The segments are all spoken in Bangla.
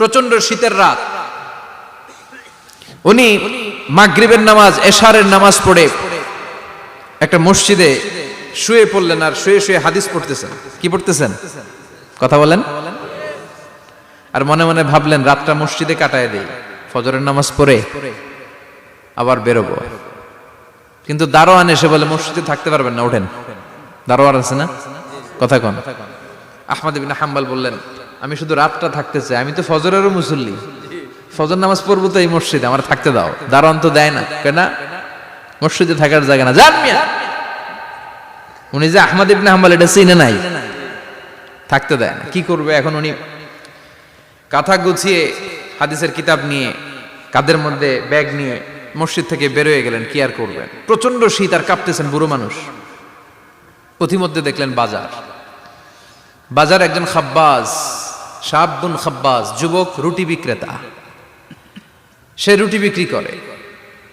প্রচন্ড শীতের রাত। উনি মাগরিবের নামাজ, এশারের নামাজ পড়ে একটা মসজিদে শুয়ে পড়লেন, আর শুয়ে শুয়ে হাদিস পড়তেছেন। কি পড়তেছেন? কথা বলেন। আর মনে মনে ভাবলেন রাতটা মসজিদে কাটায় দেই, ফজরের নামাজ পড়ে আবার বেরোবো। কিন্তু দারোয়ান এসে বলে মসজিদে থাকতে পারবেন না, ওঠেন। দারোয়ান আছে না? কথা কন। আহমদ ইবনে হাম্বল বললেন আমি শুধু রাতটা থাকতে চাই, আমি তো ফজরেরও মুসল্লি, ফজর নামাজ পড়বো তো এই মসজিদে, আমার থাকতে দাও। দারোয়ান তো দেয় না, কেন? মসজিদে থাকার জায়গা না, যান মিয়া। উনি যে আহমদ ইবনে হাম্বল এটা চিনে নাই, থাকতে দেয় না। কি করবে এখন? উনি কাঁথা গুছিয়ে হাদিসের কিতাব নিয়ে কাঁধের মধ্যে ব্যাগ নিয়ে মসজিদ থেকে বেরোয় গেলেন। কি আর করবেন, প্রচন্ড শীত, আর কাঁপতেছেন, বুড়ো মানুষ। পথিমধ্যে দেখলেন বাজার। বাজার একজন খাব্বাজ, শাবুন খাব্বাজ, যুবক রুটি বিক্রেতা। সে রুটি বিক্রি করে,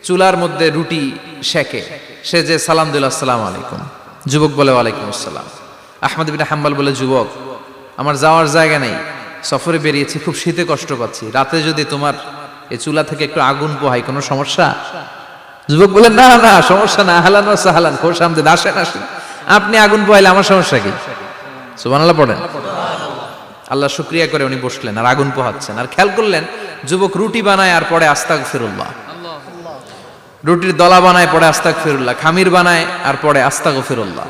চুলার মধ্যে রুটি সেকে। সে যে সালাম দিল আসসালামু আলাইকুম, যুবক বলে ওয়ালাইকুম আসসালাম। আহমদ ইবনে হাম্বল বলে যুবক আমার যাওয়ার জায়গা নেই, সফরে বেরিয়েছি, খুব শীতে কষ্ট পাচ্ছি, রাতে যদি তোমার এই চুলা থেকে একটু আগুন পোহাই কোনো সমস্যা? যুবক বলে না না সমস্যা না, আহলান ওয়া সাহলান, খোশ আমদেদ, আসেন আসেন, আপনি আগুন পোহাইলে আমার সমস্যা কি? সুবহানাল্লাহ পড়েন। আল্লাহ শুকরিয়া করে উনি বসলেন আর আগুন পোহাচ্ছেন। আর খেয়াল করলেন যুবক রুটি বানায় আর পরে আস্তাগফিরুল্লাহ, রুটির দলা বানায় পরে আস্তাগফিরুল্লাহ, খামির বানায় আর পরে আস্তাগফিরুল্লাহ,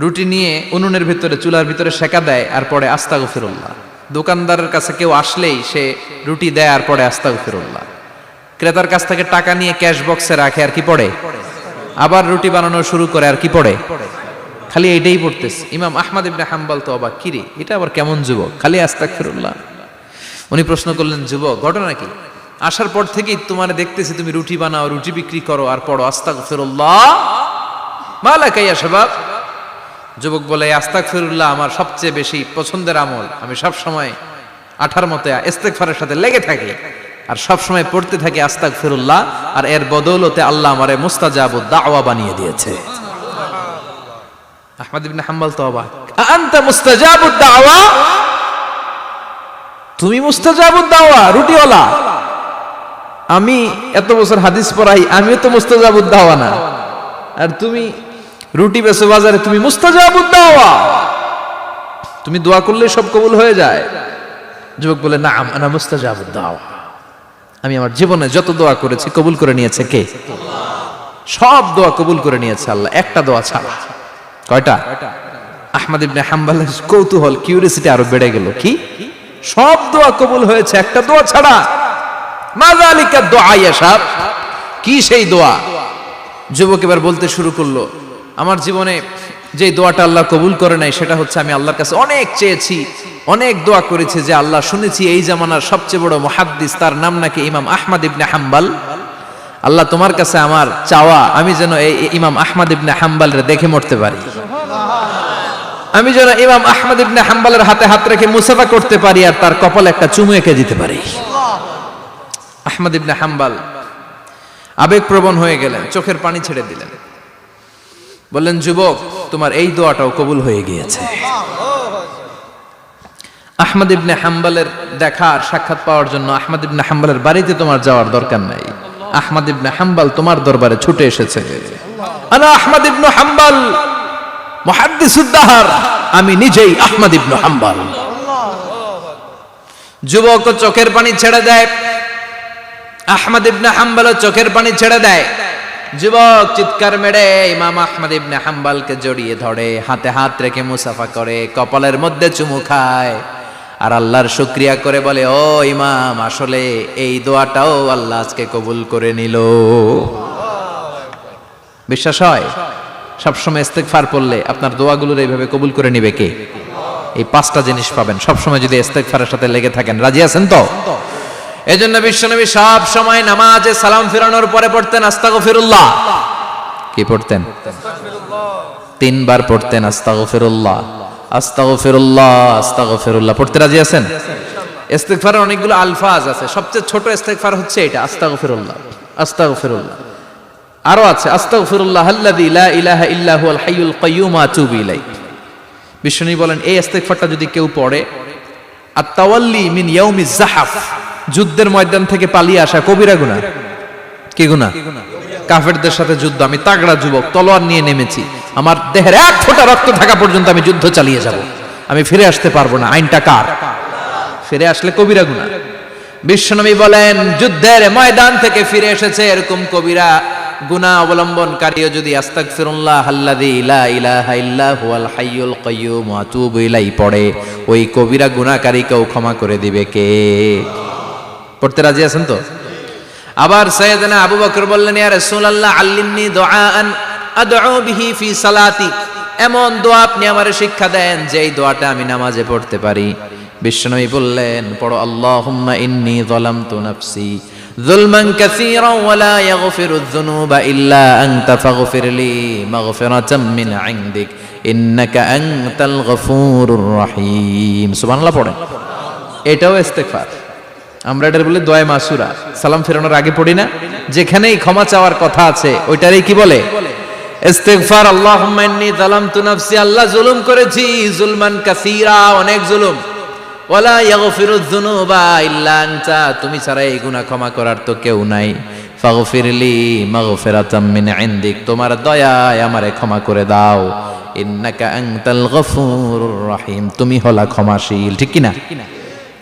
রুটি নিয়ে উনুনের ভিতরে চুলার ভিতরে সেকা দেয় আর পরে আস্তাগফিরুল্লাহ। দোকানদারের কাছে কেউ আসলেই সে রুটি দেয় আর পরে আস্তাগফিরুল্লাহ। ক্রেতার কাছ থেকে টাকা নিয়ে ক্যাশ বক্সে রাখে আর কি পড়ে, আবার রুটি বানানো শুরু করে আর কি পড়ে, খালি এইটাই পড়তেছে। ইমাম আহমদ ইবনে হাম্বল তো অবাক, কিরে এটা আবার কেমন যুবক, খালি আস্তাগফিরুল্লাহ। উনি প্রশ্ন করলেন যুবক ঘটনা কি? আসার পর থেকেই তোমার দেখতেছি তুমি রুটি বানাও, রুটি বিক্রি করো আর পড়ো আস্তাগফিরুল্লাহ, মালাকা ইয়া শাবাব। যুবক বলে আস্তাগফিরুল্লাহ আমার সবচেয়ে বেশি পছন্দের আমল, আমি সব সময় আঠার মতো ইস্তেগফারের সাথে লেগে থাকি আর সব সময় পড়তে থাকি আস্তাগফিরুল্লাহ, আর এর বদৌলতে আল্লাহ আমারে মুস্তাজাবুদ দাওয়া বানিয়ে দিয়েছে। আহমদ ইবনে হাম্বল তো অবাক, আনতা মুস্তাজাবুদ দাওয়া, তুমি মুস্তাজাবুদ দাওয়া, রুটিওয়ালা। আমি এত বছর হাদিস পড়াই, আমিও তো মুস্তাজাবুদ দাওয়া না, আর তুমি রুটি বেচো বাজারে, তুমি মুস্তাজাবুদ দাওয়া, তুমি দোয়া করলে সব কবুল হয়ে যায়। যুবক বলে নাম আনা মুস্তাজাবুদ দাওয়া, আমি আমার জীবনে যত দোয়া করেছি কবুল করে নিয়েছে কে? সব দোয়া কবুল করে নিয়েছে আল্লাহ, একটা দোয়া ছাড়া। কয়টা? আহমদ ইবনে হাম্বলের কৌতূহল, কিউরিয়াসিটি আরো বেড়ে গেল। কি? সব দোয়া কবুল হয়েছে একটা দোয়া ছাড়া। মা যালিকা দুআ ইয়া শাব, কি সেই দোয়া? যুবক এবার বলতে শুরু করলো আমার জীবনে যে দোয়াটা আল্লাহ কবুল করে নাই সেটা হচ্ছে আমি আল্লাহর কাছে অনেক চেয়েছি, অনেক দোয়া করেছি যে আল্লাহ শুনেছি এই জামানার সবচেয়ে বড় মুহাদ্দিস, তার নাম নাকি ইমাম আহমদ ইবনে হাম্বল। আল্লাহ তোমার কাছে আমার চাওয়া আমি যেন এই ইমাম আহমদ ইবনে হাম্বলরে দেখে মরতে পারি, আমি যেন ইমাম আহমদ ইবনে হাম্বলের হাতে হাত রেখে মুসাফা করতে পারি আর তার কপালে একটা চুমু এঁকে দিতে পারি। আহমদ ইবনে হাম্বল আবেগপ্রবণ হয়ে গেলেন, চোখের পানি ছেড়ে দিলেন, বললেন যুবক তোমার এই দোয়াটাও কবুল হয়ে গিয়েছে। আহমদ ইবনে হাম্বলের দেখার সাক্ষাৎ পাওয়ার জন্য আহমদ ইবনে হাম্বলের বাড়িতে তোমার যাওয়ার দরকার নাই, আহমদ ইবনে হাম্বল তোমার দরবারে ছুটে এসেছে। আনা আহমদ ইবনে হাম্বল মুহাদ্দিসুদ দাহর, আমি নিজেই আহমদ ইবনে হাম্বল। যুবক চোখের পানি ছেড়ে দেয়, আহমদ ইবনে হাম্বল চোখের পানি ছেড়ে দেয়। যুবক চিৎকার মেরে ইমাম আহমদ ইবনে হাম্বলকে জড়িয়ে ধরে, হাতে হাত রেখে মুসাফা করে, কপালের মধ্যে চুমু খায় আর আল্লাহর শুকরিয়া করে বলে ও ইমাম আসলে এই দোয়াটাও আল্লাহ আজকে কবুল করে নিল। বিশ্বাস হয়? সবসময় ইস্তেগফার পড়লে আপনার দোয়াগুলোর এইভাবে কবুল করে নিবে কে? এই পাঁচটা জিনিস পাবেন সবসময় যদি ইস্তেগফারের সাথে লেগে থাকেন। রাজি আছেন তো? এজন্য বিশ্বনবী সব সময় নামাজে সালাম ফিরানোর পরে পড়তেন আস্তাগফিরুল্লাহ। কি পড়তেন? তিনবার পড়তেন আস্তাগফিরুল্লাহ, আস্তাগফিরুল্লাহ, আস্তাগফিরুল্লাহ। পড়তে রাজি আছেন? ইস্তেগফারের অনেকগুলো আলফাজ আছে, সবচেয়ে ছোট ইস্তেগফার হচ্ছে এটা আস্তাগফিরুল্লাহ, আস্তাগফিরুল্লাহ। আরো আছে আস্তাগফিরুল্লাহ আল্লাযী লা ইলাহা ইল্লা হুয়াল হাইয়ুল কাইয়্যুম আতুবু ইলাইহি। বিশ্বনবী বলেন এই ইস্তেগফারটা যদি কেউ পড়ে আত-তাওয়াল্লি মিন ইয়াউমিজ জাহাফ, যুদ্ধের ময়দান থেকে পালিয়ে আসা কবিরা গুনাহ। কি গুনাহ? কাফেরদের সাথে যুদ্ধ। আমি তাগড়া যুবক, তলোয়ার নিয়ে নেমেছি, আমার দেহের এক ফোঁটা রক্ত থাকা পর্যন্ত আমি যুদ্ধ চালিয়ে যাব, আমি ফিরে আসতে পারবো না। আইনটা কার? ফিরে আসলে কবিরা গুনাহ। বিশ্বনবী বলেন, যুদ্ধের ময়দান থেকে ফিরে এসেছে এরকম কবিরা গুনাহ অবলম্বনকারীও যদি আস্তাগফিরুল্লাহ আল্লাযী লা ইলাহা ইল্লা হুয়াল হাইয়ুল কাইয়্যুম ওয়া আতুবু ইলাইহি পড়ে, ওই কবিরা গুনাহকারীকেও ক্ষমা করে দিবে কে? পড়তে রাজি আছেন তো? আবার সাইয়েদনা আবু বকর বললেন, ইয়া রাসূলুল্লাহ আল্লিমনি দুআআন আদউ বিহি ফি সালাতি, এমন দোয়া আপনি আমারে শিক্ষা দেন যে এই দোয়াটা আমি নামাজে পড়তে পারি। বিশ্বনবী বললেন, পড়ো আল্লাহুম্মা ইন্নী যালামতু নাফসি যুলমান কাসীরা ওয়া লা ইয়াগফিরুয যুনুবা ইল্লা আনতা ফাগফিরলি মাগফিরাতাম মিন ইনদিক ইন্নাকা আনতাল গফুরুর রহিম। সুবহানাল্লাহ পড়েন। এটাও ইস্তেগফার। আমরা এটার বলে দোয়া মাসুরা, সালাম ফেরানোর আগে পড়ি না? যেখানেই ক্ষমা চাওয়ার কথা আছে ওইটারই কি বলে? ইস্তেগফার। আল্লাহুম্মা ইন্নী যালামতু নাফসি, আল্লাহ জুলুম করেছি, যুলমান কাসীরা, অনেক জুলুম, ওয়ালা ইয়াগফিরুয যুনুবা ইল্লা আনতা, তুমি ছাড়া এই গুনাহ ক্ষমা করার তো কেউ নাই। ফাগফিরলি মাগফিরাতাম মিন ইনদিক, তোমার দয়ায় আমারে ক্ষমা করে দাও। ইন্নাকা আনতাল গফুরুর রহিম, তুমি হলা ক্ষমাশীল। ঠিক কি না?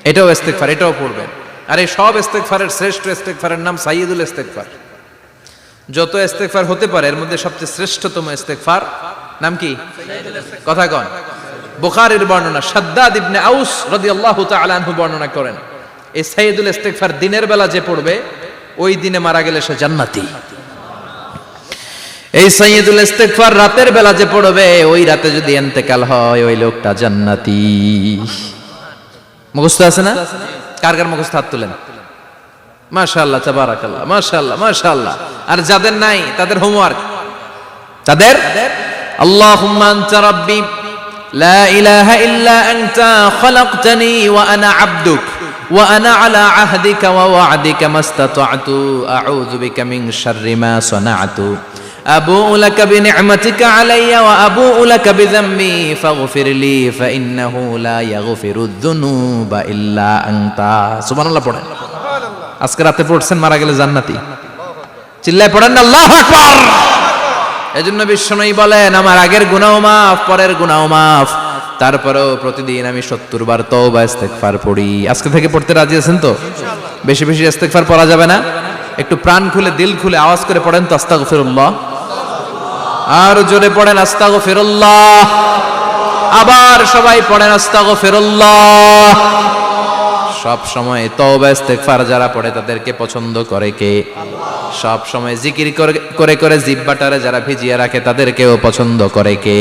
এটাও ইস্তেগফার, এটাও পড়বেন। আর এই সব ইস্তেগফারের শ্রেষ্ঠ ইস্তেগফারের নাম সাইয়্যিদুল ইস্তেগফার। যত ইস্তেগফার হতে পারে এর মধ্যে সবচেয়ে শ্রেষ্ঠতম ইস্তেগফার নাম কি? কথা কন। বুখারীর বর্ণনা, শাদ্দাদ ইবনে আউস রাদিয়াল্লাহু তাআলা আনহু বর্ণনা করেন, এই সাইয়্যিদুল ইস্তেগফার দিনের বেলা যে পড়বে ওই দিনে মারা গেলে সে জান্নাতি। এই সাইয়্যিদুল ইস্তেগফার রাতের বেলা যে পড়বে ওই রাতে যদি ইন্তেকাল হয় ওই লোকটা জান্নাতি। মুখস্থ আছে না? কার কার মুখস্থ? হাত তুলেন। মাশাআল্লাহ, তাবারাকাল্লাহ, মাশাআল্লাহ, মাশাআল্লাহ। আর যাদের নাই তাদের হোমওয়ার্ক, তাদের আল্লাহুম্মা আনতা রাব্বি লা ইলাহা ইল্লা আনতা খালাকতানি ওয়া আনা আবদুক ওয়া আনা আলা আহদিকা ওয়া ওয়া'দিকা মাস্তাতা'তু আউযু বিকা মিন শাররি মা সানা'তু আবুউ লাকা বিনি'মাতিকা আলাইয়া ওয়া আবুউ লাকা বিযামবি ফাগফিরলি ফাইন্নাহু লা ইয়াগফিরুয যুনুবা ইল্লা আনতা। সুবহানাল্লাহ পড়েন। আজকে রাতে পড়ছেন, মারা গেলে জান্নাতি। চিল্লায় পড়েন না আল্লাহু আকবার। এজন্য বিশ্বনবী বলেন, আমার আগের গুনাহ মাফ, পরের গুনাহ মাফ, তারপরেও প্রতিদিন আমি 70 বার তওবা ইস্তেগফার পড়ি। আজকে থেকে পড়তে রাজি আছেন তো? বেশি বেশি ইস্তেগফার পড়া যাবে না? একটু প্রাণ খুলে দিল খুলে আওয়াজ করে পড়েন তো আস্তাগফিরুল্লাহ। আর জোরে পড়েন আস্তাগফিরুল্লাহ। আবার সবাই পড়েন আস্তাগফিরুল্লাহ। সব সময় তওবা ইস্তেগফার যারা পড়ে তাদেরকে পছন্দ করে কে? সব সময় জিকির করে করে জিহ্বাটারে যারা ভিজিয়ে রাখে তাদেরকেও পছন্দ করে কে?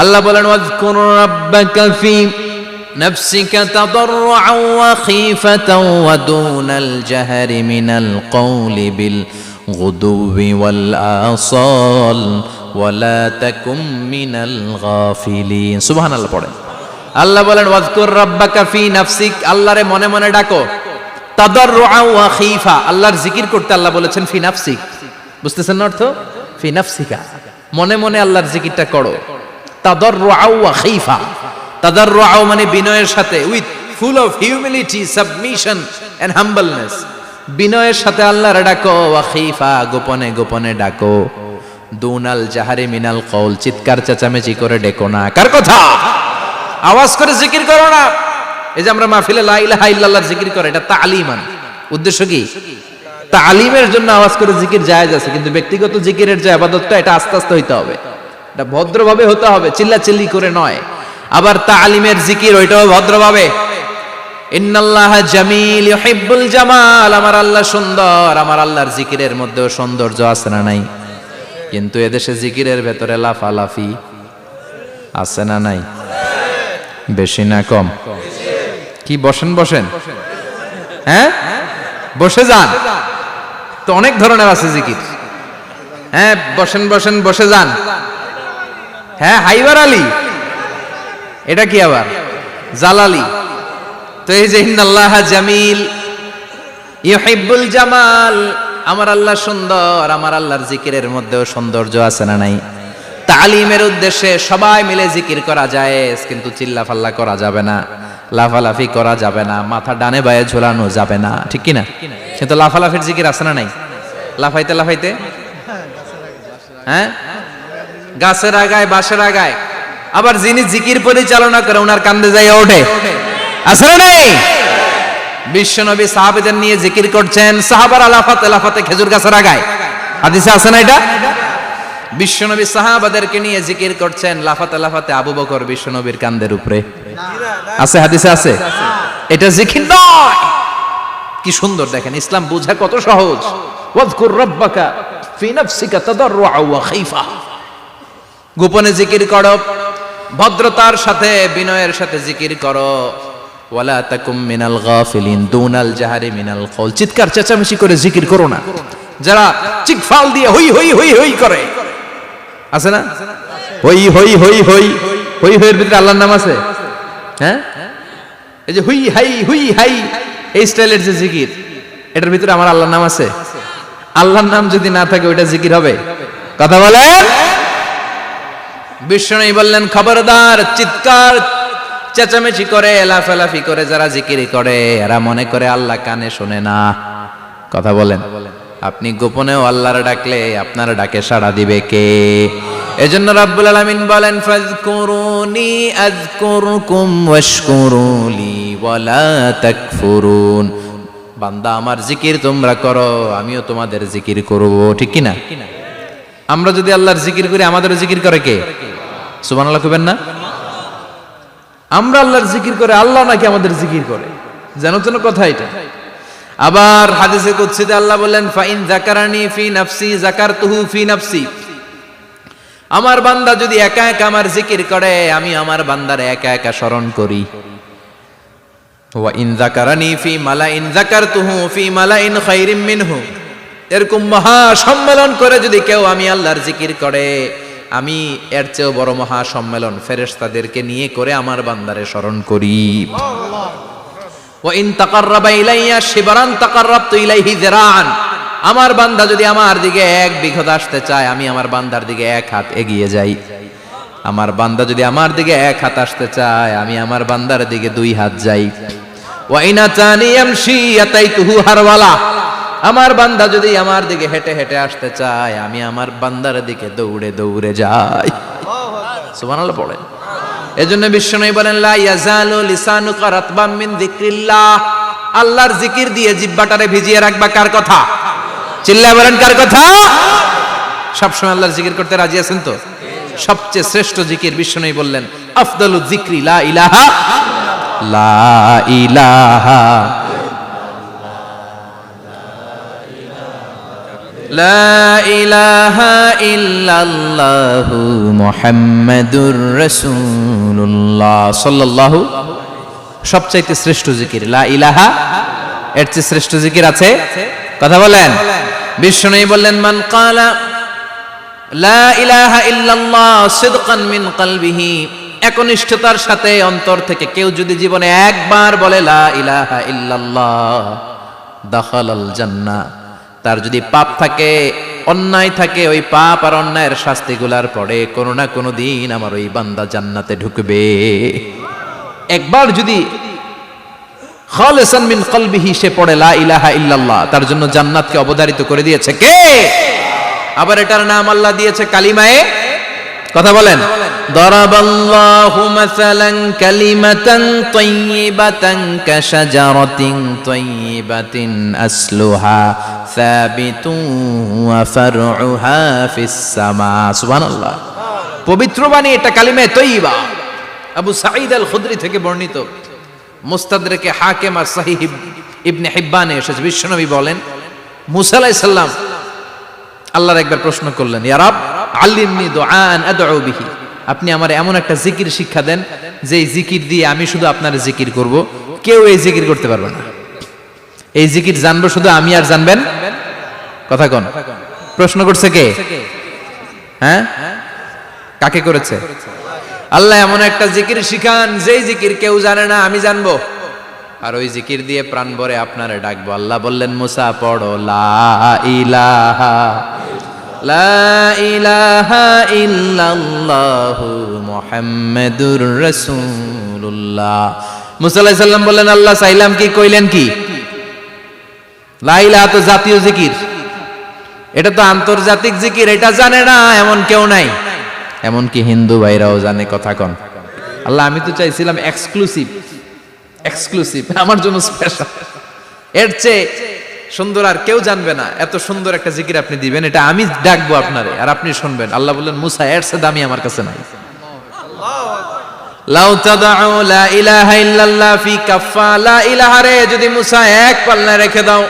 আল্লাহ বলেন, ওয়াজকুর রাব্বাকা ফি নাফসিকা তাদাররুআন ওয়া খীফাতান ওয়া দুনাল জাহরি মিনাল কওলি বিল গুদুবি ওয়াল আসাল ওয়া লা তাকুম মিনাল গাফিলিন। সুবহানাল্লাহ পড়েন। আল্লাহ বলেন, ওয়াজকুর রাব্বাকা ফি নাফসিক, আল্লাহরে মনে মনে ডাকো। তাদাররুআন ওয়া খীফা, আল্লাহর জিকির করতে আল্লাহ বলেছেন ফি নাফসিক। বুঝতেছেন না অর্থ? ফি নাফসিকা, মনে মনে আল্লাহর জিকিরটা করো। তাদাররুআন ওয়া খীফা, তাদাররুআ মানে বিনয়ের সাথে, with full of humility, submission and humbleness, বিনয়ের সাথে আল্লাহরে ডাকো। ওয়া খীফা, গোপনে গোপনে ডাকো। দুনাল জাহারি মিনাল কওল, চিৎকার চেঁচামেচি করে ডেকো না। কার কথা? আওয়াজ করে জিকির করো না। এই যে আমরা মাহফিলে লা ইলাহা ইল্লাল্লাহর জিকির করে, এটা তালিমান। উদ্দেশ্য কি? তালিমের জন্য আওয়াজ করে জিকির জায়েজ আছে, কিন্তু ব্যক্তিগত জিকিরের যে ইবাদতটা এটা আস্তে আস্তে হইতে হবে, এটা ভদ্রভাবে হতে হবে, চিল্লাচিল্লি করে নয়। আবার তালিমের জিকির ওইটাও ভদ্রভাবে। ইন্নাল্লাহা জামিল ইউহিব্বুল জামাল, আমার আল্লাহ সুন্দর, আমার আল্লাহর জিকিরের মধ্যেও সৌন্দর্য আছে না নাই? কিন্তু এদেশে জিকিরের ভেতরে লাফালাফি আছে না নাই? বেশি না কম? কি বসেন বসেন, হ্যাঁ বসে যান তো, অনেক ধরনের আছে জিকির। হ্যাঁ বসেন বসেন, বসে যান। হ্যাঁ হাইবার আলী, এটা কি আবার জালালি? তো এই যে ইন্নাল্লাহা জামিল ইউহিব্বুল জামাল, আমার আল্লাহ সুন্দর, আমার আল্লাহর জিকিরের মধ্যেও সৌন্দর্য আছে না নাই? তালিমের উদ্দেশ্যে সবাই মিলে জিকির করা যায়, কিন্তু চিল্লাফাল্লা করা যাবে না। লাফালাফি করা যাবে না, মাথা ডানে বায়ে ঝোলানো যাবে না, ঠিক কি না? কিন্তু লাফালাফির জিকির আছে না নাই? লাফাইতে লাফাইতে, হ্যাঁ, গাছের আগায় বাঁশের আগায়। আবার যিনি জিকির পরিচালনা করে ওনার কান্দে যাইয়া ওঠে, আছে না নাই? বিশ্বনবী সাহাবীদের নিয়ে জিকির করছেন, সাহাবারা লাফাতে লাফাতে খেজুর গাছের আগায়। হাদিসে আছে না এটা? বিশ্বনবী সাহাবাদেরকে নিয়ে জিকির করছেন, লাফাতে লাফাতে আবু বকর বিশ্বনবীর কান্দের উপরে। আছে, হাদিসে আছে। এটা জিকির নয়। কি সুন্দর দেখেন, ইসলাম বোঝা কত সহজ। ওয়াজকুর রাব্বাকা ফি নাফসিকা তাদাররুআ ওয়া খাইফা। গোপনে জিকির করো, ভদ্রতার সাথে বিনয়ের সাথে জিকির করো। ওয়ালা তাকুম মিনাল গাফিলিন দুনাল জাহারি মিনাল কওল। চিৎকার চেঁচামেচি করে জিকির করো না। যারা চিকফাল দিয়ে হই হই হই হই করে, আছে না? হই হই হই হই হই হইয়ের ভিতরে আল্লাহর নাম আছে, হ্যাঁ? এই যে হুই হাই হুই হাই এই স্টাইলের যে জিকির, এটার ভিতরে আমার আল্লাহর নাম আছে? আল্লাহর নাম যদি না থাকে ওইটা জিকির হবে? কথা বলেন। বিষ্ণু বললেন, খবরদার, চিৎকার চেঁচামেচি করে লাফালাফি করে যারা জিকির করে এরা মনে করে আল্লাহ কানে শোনে না। কথা বলেন। আপনি গোপনেও আল্লাহর ডাকলে আপনার ডাকে সাড়া দিবে কে? এজন্য রাব্বুল আলামিন বলেন, ফাযকুরুনি আযকুরকুম ওয়াশকুরুলি ওয়ালা তাকফুরুন। বান্দা আমার জিকির তোমরা করো, আমিও তোমাদের জিকির করব, ঠিক কি না? আমরা যদি আল্লাহর জিকির করি আমাদেরও জিকির করে কে? সুবহানাল্লাহ কইবেন না? আমরা আল্লাহর জিকির করে, আল্লাহ নাকি আমাদের জিকির করে, জানো তো না কথা এটা? আবার হাদিসে কুদসিতে আল্লাহ বলেন, ফাইন যাকারানি ফি নাফসি যাকারতুহু ফি নাফসি। আমার বান্দা যদি একা একা আমার জিকির করে, আমি আমার বান্দার একা একা স্মরণ করি। ওয়া ইন যাকারানি ফি মালাইন যাকারতুহু ফি মালাইন খায়রিম মিনহু। এরকম মহা সম্মেলন করে যদি কেউ আমি আল্লাহর জিকির করে, আমি এর চেয়েও বড় মহা সম্মেলন ফেরেশতাদেরকে নিয়ে করে আমার বান্দারে স্মরণ করি। ওয়া ইন তাকাররাবা ইলাইয়া শিবরান তাকাররাবতু ইলাইহি যিরাআন। আমার বান্দা যদি আমার দিকে এক বিঘত আসতে চায়, আমি আমার বান্দার দিকে এক হাত এগিয়ে যাই। আমার বান্দা যদি আমার দিকে এক হাত আসতে চায়, আমি আমার বান্দার দিকে দুই হাত যাই। ওয়া ইন আতানি ইয়ামশি আতাইতুহু হারওয়ালা। আমার বান্দা যদি আমার দিকে হেঁটে হেঁটে আসতে চায়, আমি আমার বান্দার দিকে দৌড়ে দৌড়ে যাই। সুবহানাল্লাহ পড়েন। এজন্য বিশ্বনবী বলেন, লা ইয়াজালু লিসানুকা রাতবাম মিন যিকরিল্লাহ। আল্লাহর জিকির দিয়ে জিহ্বাটারে ভিজিয়ে রাখবা। কার কথা? চিল্লায় বলেন, কার কথা? সবসময় আল্লাহর জিকির করতে রাজি আছেন তো? সবচেয়ে শ্রেষ্ঠ জিকির বিশ্বনবী বললেন, আফদালু যিকরি লা ইলাহা লা ইলাহা লা ইলাহা ইল্লাল্লাহু মুহাম্মাদুর রাসূলুল্লাহ সাল্লাল্লাহু। সবচাইতে শ্রেষ্ঠ জিকির লা ইলাহা। এর চেয়ে শ্রেষ্ঠ জিকির আছে? কথা বলেন। বিশ্বনবী বললেন, মান ক্বালা লা ইলাহা ইল্লাল্লাহ সিদকান মিন কলবিহি। একনিষ্ঠতার সাথে অন্তর থেকে কেউ যদি জীবনে একবার বলে লা ইলাহা ইল্লাল্লাহ, দাখালাল জান্নাহ। তার যদি পাপ থাকে, অন্যায় থাকে, ওই পাপ আর অন্যায়ের শাস্তিগুলার পরে কোনো না কোনো দিন আমার ওই বান্দা জান্নাতে ঢুকবে। একবার যদি খালিসান মিন কলবিহি সে পড়ে লা ইলাহা ইল্লাল্লাহ, তার জন্য জান্নাতকে অবধারিত করে দিয়েছে কে? আবার এটার নাম আল্লাহ দিয়েছে কালিমায়ে। কথা বলেন। দারাবাল্লাহু মাসালান কালিমাতান তাইয়িবাতান কাশাজারাতিন তাইয়িবাতিন আসলুহা সাবিতুন ওয়া ফারউহা ফিস সামা। সুবহানাল্লাহ। পবিত্র বাণী এটা কালিমায়ে তাইয়িবা। আবু সাঈদ আল খুদরি থেকে বর্ণিত, মুস্তাদরেকে হাকিম আর সহিহ ইবনে হিব্বানে এসেছে। বিশ্বনবী বলেন, মুসা আলাইহিস সালাম আল্লাহর একবার প্রশ্ন করলেন, ইয়া রাব আল্লিমনি দুআআন আদউ বিহি। আপনি আমার এমন একটা জিকির শিক্ষা দেন যে জিকির দিয়ে আমি শুধু আপনার জিকির করব, কেউ এই জিকির করতে পারবে না। এই জিকির জানবো শুধু আমি, আর জানবেন। কথা কোন? প্রশ্ন করছে কে? হ্যাঁ, কাকে করেছে? আল্লাহ এমন একটা জিকির শিখান যেই জিকির কেউ জানে না, আমি জানবো, আর ওই জিকির দিয়ে প্রাণ ভরে আপনারে ডাকবো। আল্লাহ বললেন, মুসা পড়ো লা ইলাহা লা ইলাহা ইল্লাল্লাহু মুহাম্মাদুর রাসূলুল্লাহ মুসা আলাইহিস সালাম বললেন আল্লাহ চাইলাম কি, কইলেন কি? লা ইলাহা তো জাতীয় জিকির, এটা তো আন্তর্জাতিক জিকির, এটা জানে না এমন কেউ নাই। এমনকি হিন্দু ভাইরাও জানে। কথা কন আল্লাহ, আমি তো চাইছিলাম এক্সক্লুসিভ, আমার জন্য স্পেশাল, এর চেয়ে সুন্দর আর কেউ জানবে না, এত সুন্দর একটা জিকির আপনি দিবেন, এটা আমি ডাকবো আপনারে আর আপনি শুনবেন। আল্লাহ বললেন মুসা এর চেয়ে দামি আমার কাছে নাই। লাউ তাদউ লা ইলাহা ইল্লাল্লাহ ফি কাফা, লা ইলাহা রে যদি মুসা এক পাল্লায় রেখে দাও,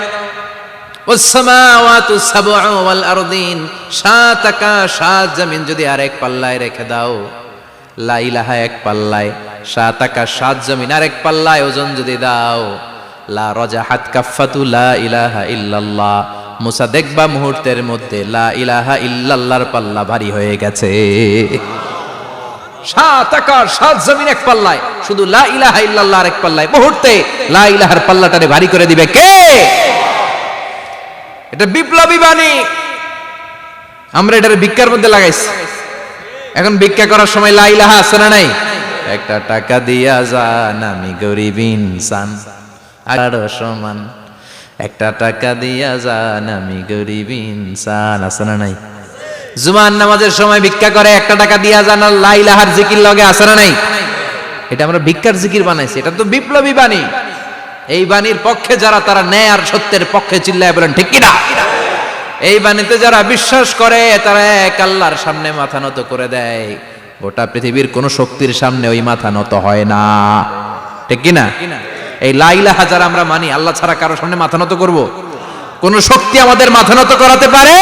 ওয়াস সামাওয়াতু সাবউ ওয়াল আরদিন, সাত আকাশ সাত জমিন যদি আরেক পাল্লায় রেখে দাও, লা ইলাহা এক পাল্লায়, সাত আকাশ সাত জমিন আরেক পাল্লায় ওজন যদি দাও, লা রাজাহাত কাফাতু লা ইলাহা ইল্লাল্লাহ, মুসা দেখবা মুহূর্তের মধ্যে লা ইলাহা ইল্লাল্লাহর পাল্লা ভারী হয়ে গেছে। সাত আকাশ সাত জমিন এক পাল্লায়, শুধু লা ইলাহা ইল্লাল্লাহ আরেক পাল্লায়, মুহূর্তে লা ইলাহার পাল্লাটারে ভারী করে দিবে কে? এটা বিপ্লবী বাণী। আমরা এটারে ভিক্ষার মধ্যে লাগাইছি। এখন ভিক্ষা করার সময় লা ইলাহা আছে না নাই? একটা টাকা দিয়া যান আমি গরিব ইনসান, আরো সমান, একটা টাকা দিয়া যান আমি গরিব ইনসান, আছে না নাই? জুমার নামাজের সময় ভিক্ষা করে একটা টাকা দিয়া যান, আর লা ইলাহার জিকির লগে আছে না নাই? এটা আমরা ভিক্ষার জিকির বানাইছি, এটা তো বিপ্লবী বাণী। এই বাণীর পক্ষে যারা, তারা ন্যায় আর সত্যের পক্ষে চিল্লায় বলেন ঠিক কিনা? এই বাণীতে যারা বিশ্বাস করে তারা এক আল্লাহর সামনে মাথা নত করে দেয়। গোটা পৃথিবীর কোন শক্তির সামনে ওই মাথা নত হয় না, ঠিক কিনা? এই লা ইলাহা যারা আমরা মানি, আল্লাহ ছাড়া কারো সামনে মাথা নত করব? কোন শক্তি আমাদের মাথা নত করাতে পারে?